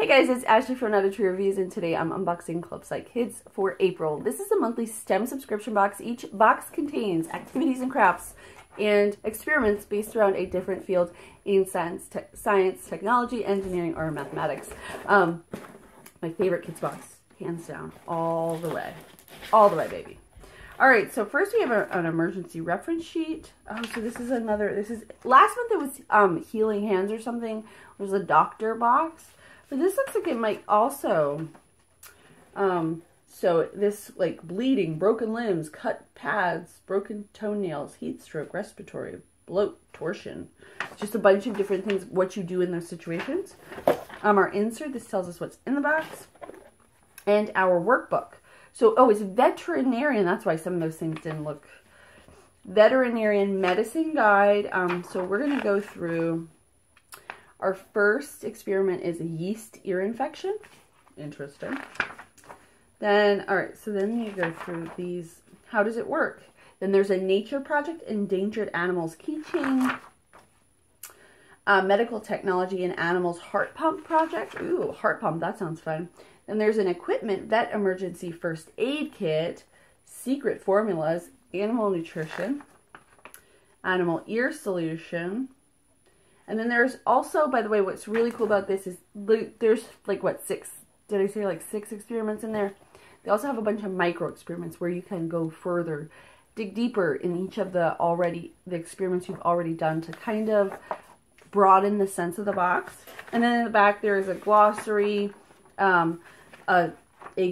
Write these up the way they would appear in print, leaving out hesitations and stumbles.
Hey guys, it's Ashley from Another Tree Reviews, and today I'm unboxing Club SciKidz for April. This is a monthly STEM subscription box. Each box contains activities and crafts and experiments based around a different field in science, technology, engineering, or mathematics. My favorite kids box, hands down, all the way, baby. All right, so first we have an emergency reference sheet. Oh, so this is last month it was healing hands or something. There's a doctor box. But this looks like it might also, so this like bleeding, broken limbs, cut pads, broken toenails, heat stroke, respiratory, bloat, torsion. Just a bunch of different things, what you do in those situations. Our insert, this tells us what's in the box. And our workbook. So, oh, it's veterinarian. That's why some of those things didn't look. Veterinarian medicine guide. So we're going to go through. Our first experiment is a yeast ear infection. Interesting. Then, all right, so then you go through these. How does it work? Then there's a nature project, endangered animals keychain, medical technology and animals heart pump project. Ooh, heart pump, that sounds fun. Then there's an equipment vet emergency first aid kit, secret formulas, animal nutrition, animal ear solution. And then there's also, by the way, what's really cool about this is there's like, what, 6, did I say like 6 experiments in there? They also have a bunch of micro experiments where you can go further, dig deeper in each of the experiments you've already done to kind of broaden the sense of the box. And then in the back there is a glossary, a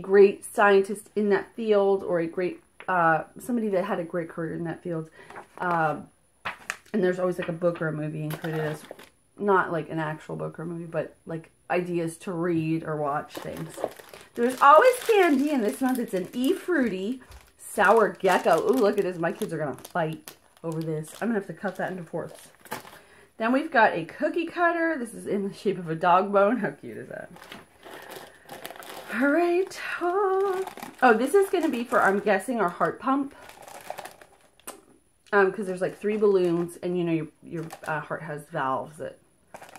great scientist in that field, or a great, somebody that had a great career in that field, and there's always like a book or a movie included as, not like an actual book or movie, but like ideas to read or watch things. There's always candy, and this month it's an E-Fruity Sour Gecko. Ooh, look at this. My kids are going to fight over this. I'm going to have to cut that into fourths. Then we've got a cookie cutter. This is in the shape of a dog bone. How cute is that? All right. Oh, this is going to be for, I'm guessing, our heart pump. Because there's like 3 balloons, and you know your heart has valves.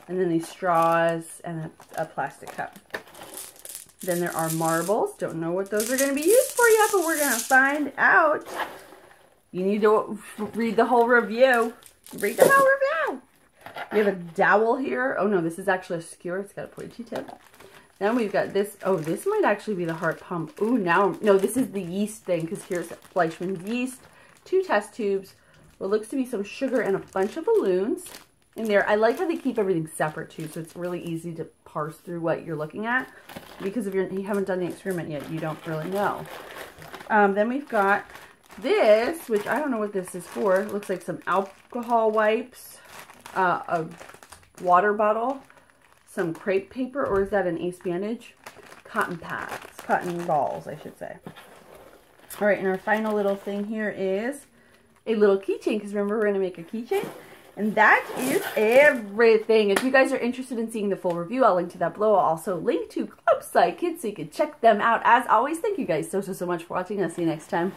And then these straws and a plastic cup. Then there are marbles. Don't know what those are going to be used for yet, but we're going to find out. You need to read the whole review. Read the whole review. We have a dowel here. Oh no, this is actually a skewer. It's got a pointy tip. Then we've got this. Oh, this might actually be the heart pump. Ooh, now, no, this is the yeast thing, because here's Fleischmann's yeast, 2 test tubes, what looks to be some sugar, and a bunch of balloons in there. I like how they keep everything separate too, so it's really easy to parse through what you're looking at, because if you haven't done the experiment yet, you don't really know. Then we've got this, which I don't know what this is for. It looks like some alcohol wipes, a water bottle, some crepe paper, or is that an ace bandage? Cotton pads, cotton balls, I should say. All right, and our final little thing here is a little keychain, because remember, we're going to make a keychain. And that is everything. If you guys are interested in seeing the full review, I'll link to that below. I'll also link to Club SciKidz so you can check them out. As always, thank you guys so much for watching. I'll see you next time.